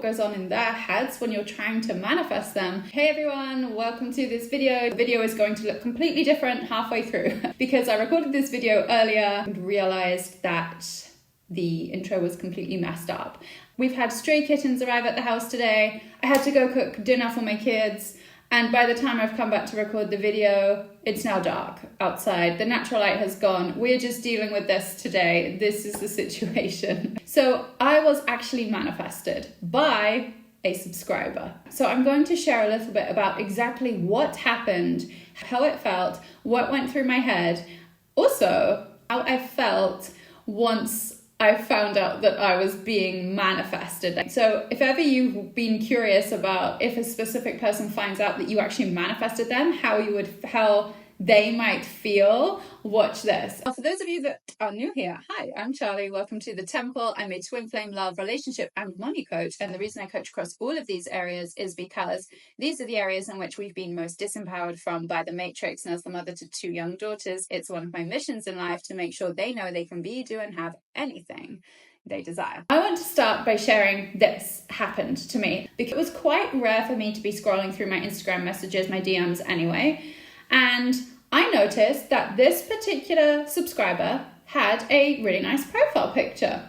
goes on in their heads when you're trying to manifest them. Hey everyone, welcome to this video. The video is going to look completely different halfway through because I recorded this video earlier and realized that the intro was completely messed up. We've had stray kittens arrive at the house today. I had to go cook dinner for my kids. And by the time I've come back to record the video, it's now dark outside. The natural light has gone. We're just dealing with this today. This is the situation. So I was actually manifested by a subscriber. So I'm going to share a little bit about exactly what happened, how it felt, what went through my head, also how I felt once I found out that I was being manifested. So if ever you've been curious about if a specific person finds out that you actually manifested them, how they might feel, watch this. For those of you that are new here, hi, I'm Charlie. Welcome to The Temple. I'm a twin flame love, relationship and money coach. And the reason I coach across all of these areas is because these are the areas in which we've been most disempowered from by the matrix. And as the mother to two young daughters, it's one of my missions in life to make sure they know they can be, do, and have anything they desire. I want to start by sharing this happened to me because it was quite rare for me to be scrolling through my Instagram messages, my DMs anyway. And I noticed that this particular subscriber had a really nice profile picture.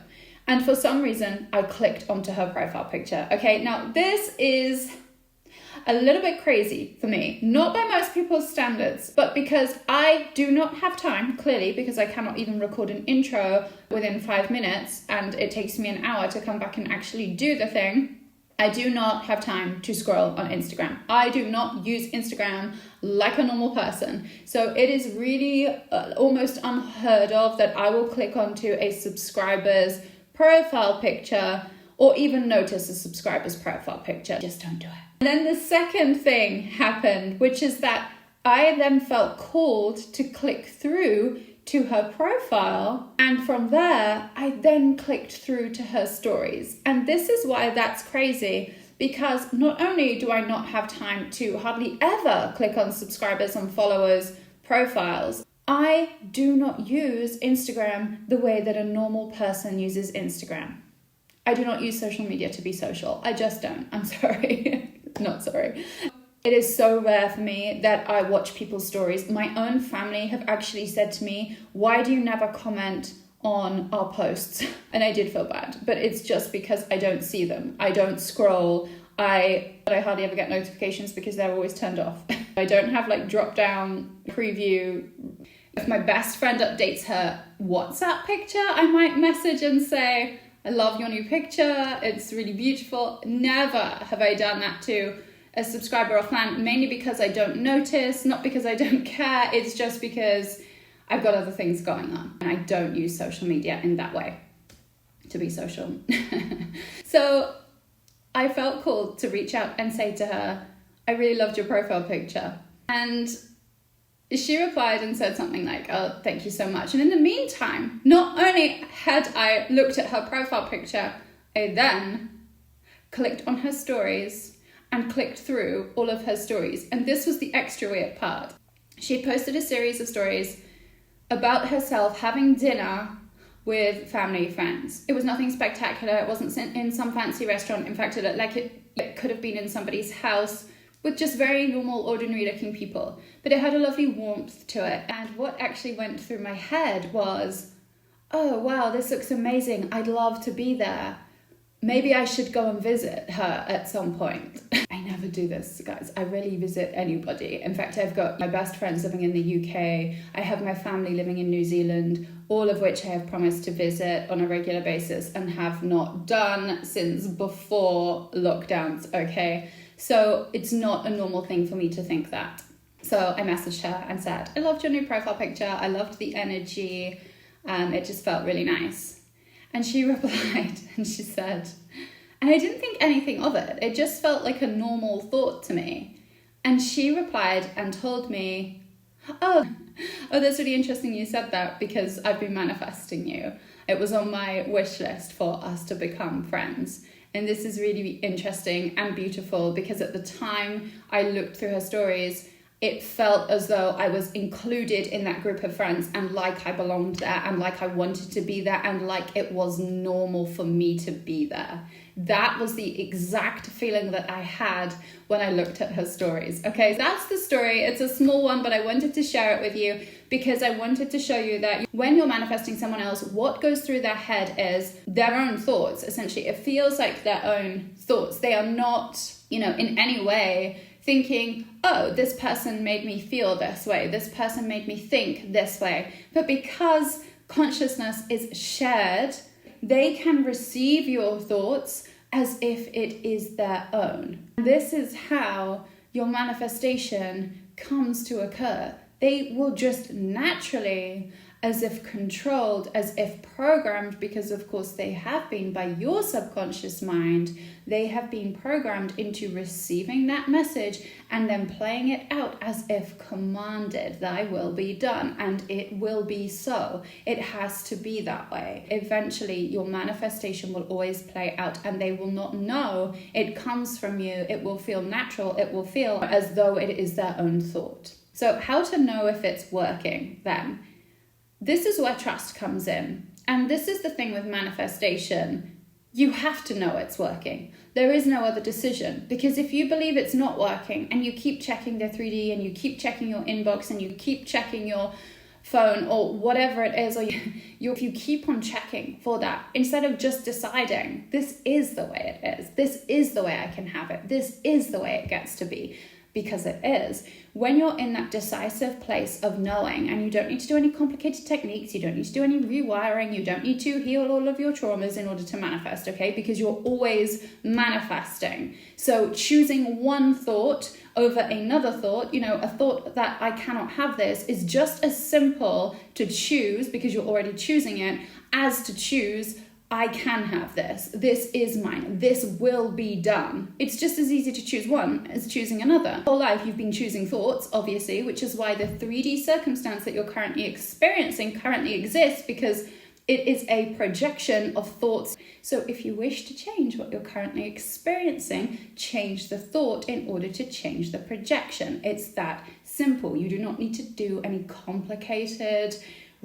And for some reason, I clicked onto her profile picture. Okay, now this is a little bit crazy for me. Not by most people's standards, but because I do not have time, clearly, because I cannot even record an intro within 5 minutes, and it takes me an hour to come back and actually do the thing. I do not have time to scroll on Instagram. I do not use Instagram like a normal person. So it is really almost unheard of that I will click onto a subscriber's profile picture or even notice a subscriber's profile picture. Just don't do it. And then the second thing happened, which is that I then felt called to click through to her profile, and from there I then clicked through to her stories. And this is why that's crazy, because not only do I not have time to hardly ever click on subscribers and followers profiles, I do not use Instagram the way that a normal person uses Instagram. I do not use social media to be social. I just don't. I'm sorry. Not sorry. It is so rare for me that I watch people's stories. My own family have actually said to me, why do you never comment on our posts? And I did feel bad, but it's just because I don't see them. I don't scroll. I hardly ever get notifications because they're always turned off. I don't have like drop down preview. If my best friend updates her WhatsApp picture, I might message and say, I love your new picture. It's really beautiful. Never have I done that to a subscriber or fan, mainly because I don't notice, not because I don't care. It's just because I've got other things going on and I don't use social media in that way to be social. So I felt called to reach out and say to her, I really loved your profile picture. And she replied and said something like, oh, thank you so much. And in the meantime, not only had I looked at her profile picture, I then clicked on her stories and clicked through all of her stories. And this was the extra weird part. She posted a series of stories about herself having dinner with family friends. It was nothing spectacular. It wasn't in some fancy restaurant. In fact, it looked like it could have been in somebody's house with just very normal, ordinary looking people. But it had a lovely warmth to it. And what actually went through my head was, oh, wow, this looks amazing. I'd love to be there. Maybe I should go and visit her at some point. I never do this, guys. I rarely visit anybody. In fact, I've got my best friends living in the UK. I have my family living in New Zealand, all of which I have promised to visit on a regular basis and have not done since before lockdowns, okay? So it's not a normal thing for me to think that. So I messaged her and said, I loved your new profile picture. I loved the energy. It just felt really nice. And she replied and she said, and I didn't think anything of it. It just felt like a normal thought to me. And she replied and told me, oh, that's really interesting you said that because I've been manifesting you. It was on my wish list for us to become friends. And this is really interesting and beautiful because at the time I looked through her stories, it felt as though I was included in that group of friends and like I belonged there and like I wanted to be there and like it was normal for me to be there. That was the exact feeling that I had when I looked at her stories. Okay, that's the story. It's a small one, but I wanted to share it with you because I wanted to show you that when you're manifesting someone else, what goes through their head is their own thoughts. Essentially, it feels like their own thoughts. They are not, in any way thinking, oh, this person made me feel this way. This person made me think this way. But because consciousness is shared, they can receive your thoughts as if it is their own. This is how your manifestation comes to occur. They will just naturally, as if controlled, as if programmed, because of course they have been by your subconscious mind, they have been programmed into receiving that message and then playing it out as if commanded, thy will be done, and it will be so. It has to be that way. Eventually, your manifestation will always play out and they will not know it comes from you. It will feel natural. It will feel as though it is their own thought. So how to know if it's working then? This is where trust comes in. And this is the thing with manifestation. You have to know it's working. There is no other decision. Because if you believe it's not working and you keep checking the 3D and you keep checking your inbox and you keep checking your phone or whatever it is, or if you keep on checking for that, instead of just deciding, this is the way it is. This is the way I can have it. This is the way it gets to be. Because it is. When you're in that decisive place of knowing, and you don't need to do any complicated techniques, you don't need to do any rewiring, you don't need to heal all of your traumas in order to manifest, okay? Because you're always manifesting. So choosing one thought over another thought, a thought that I cannot have this is just as simple to choose, because you're already choosing it, as to choose I can have this. This is mine. This will be done. It's just as easy to choose one as choosing another. Whole life you've been choosing thoughts, obviously, which is why the 3D circumstance that you're currently experiencing currently exists, because it is a projection of thoughts. So if you wish to change what you're currently experiencing, change the thought in order to change the projection. It's that simple. You do not need to do any complicated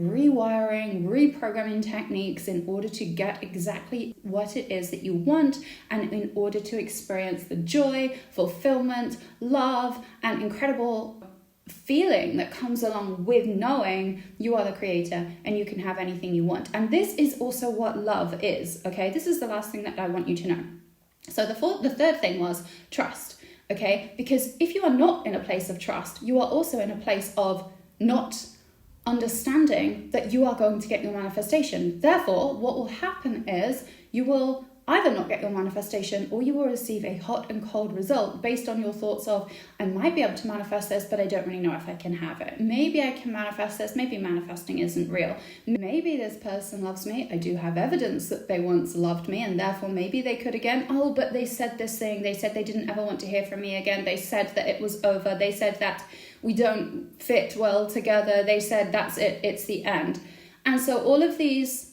rewiring, reprogramming techniques in order to get exactly what it is that you want, and in order to experience the joy, fulfillment, love, and incredible feeling that comes along with knowing you are the creator and you can have anything you want. And this is also what love is, okay? This is the last thing that I want you to know. So the third thing was trust, okay? Because if you are not in a place of trust, you are also in a place of not understanding that you are going to get your manifestation. Therefore, what will happen is you will either not get your manifestation, or you will receive a hot and cold result based on your thoughts of, I might be able to manifest this, but I don't really know if I can have it. Maybe I can manifest this, maybe manifesting isn't real. Maybe this person loves me. I do have evidence that they once loved me, and therefore maybe they could again. Oh, but they said this thing. They said they didn't ever want to hear from me again. They said that it was over. They said that we don't fit well together. They said that's it, it's the end. And so all of these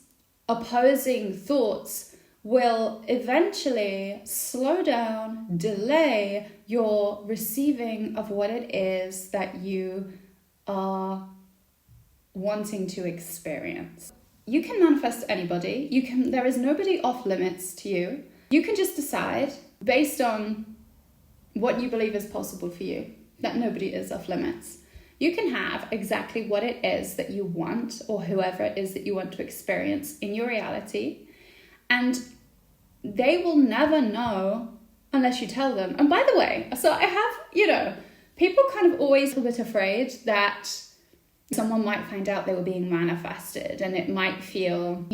opposing thoughts will eventually slow down, delay your receiving of what it is that you are wanting to experience. You can manifest anybody. There is nobody off limits to you. You can just decide based on what you believe is possible for you, that nobody is off limits. You can have exactly what it is that you want, or whoever it is that you want to experience in your reality, and they will never know unless you tell them. And by the way, so I have, people kind of always a bit afraid that someone might find out they were being manifested, and it might feel,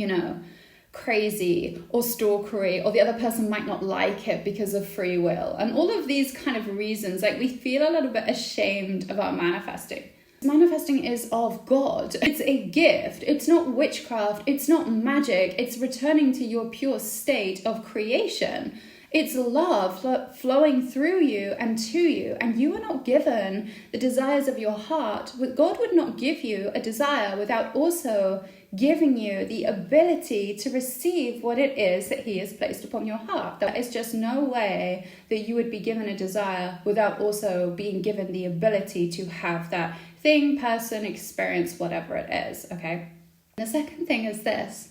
crazy or stalkery, or the other person might not like it because of free will, and all of these kind of reasons. Like, we feel a little bit ashamed about manifesting. Manifesting is of God. It's a gift. It's not witchcraft. It's not magic. It's returning to your pure state of creation. It's love flowing through you and to you, and you are not given the desires of your heart. God would not give you a desire without also giving you the ability to receive what it is that he has placed upon your heart. There is just no way that you would be given a desire without also being given the ability to have that thing, person, experience, whatever it is, okay? The second thing is this: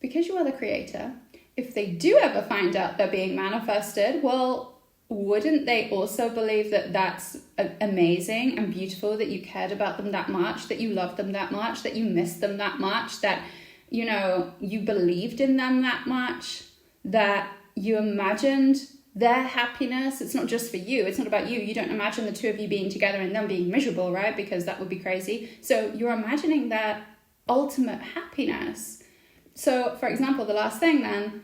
because you are the creator, if they do ever find out they're being manifested, well, wouldn't they also believe that that's amazing and beautiful, that you cared about them that much, that you loved them that much, that you missed them that much, that, you know, you believed in them that much, that you imagined their happiness? It's not just for you. It's not about you. You don't imagine the two of you being together and them being miserable, right? Because that would be crazy. So you're imagining that ultimate happiness. So, for example, the last thing then,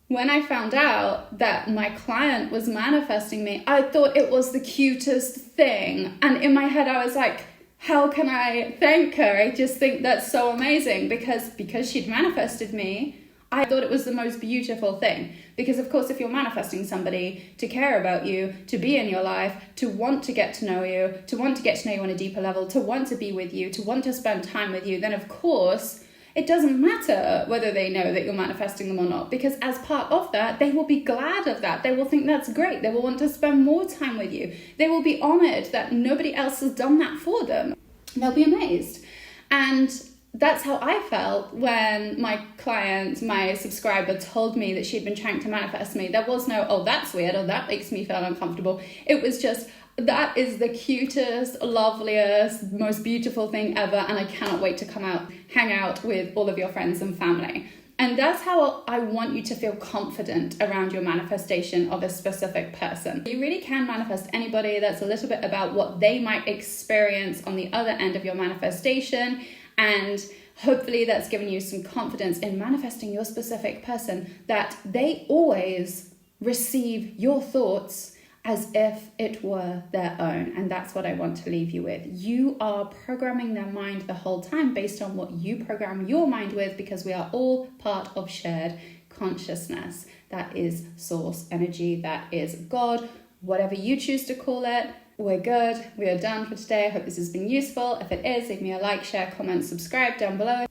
when I found out that my client was manifesting me, I thought it was the cutest thing. And in my head, I was like, how can I thank her? I just think that's so amazing because she'd manifested me. I thought it was the most beautiful thing. Because of course, if you're manifesting somebody to care about you, to be in your life, to want to get to know you, to want to get to know you on a deeper level, to want to be with you, to want to spend time with you, then of course, it doesn't matter whether they know that you're manifesting them or not, because as part of that, they will be glad of that. They will think that's great. They will want to spend more time with you. They will be honored that nobody else has done that for them. They'll be amazed. And that's how I felt when my client, my subscriber, told me that she'd been trying to manifest me. There was no, oh, that's weird, or that makes me feel uncomfortable. It was just, that is the cutest, loveliest, most beautiful thing ever, and I cannot wait to come out, hang out with all of your friends and family. And that's how I want you to feel confident around your manifestation of a specific person. You really can manifest anybody. That's a little bit about what they might experience on the other end of your manifestation, and hopefully that's given you some confidence in manifesting your specific person, that they always receive your thoughts as if it were their own. And that's what I want to leave you with. You are programming their mind the whole time based on what you program your mind with, because we are all part of shared consciousness. That is source energy, that is God, whatever you choose to call it. We're good. We are done for today. I hope this has been useful. If it is, leave me a like, share, comment, subscribe down below.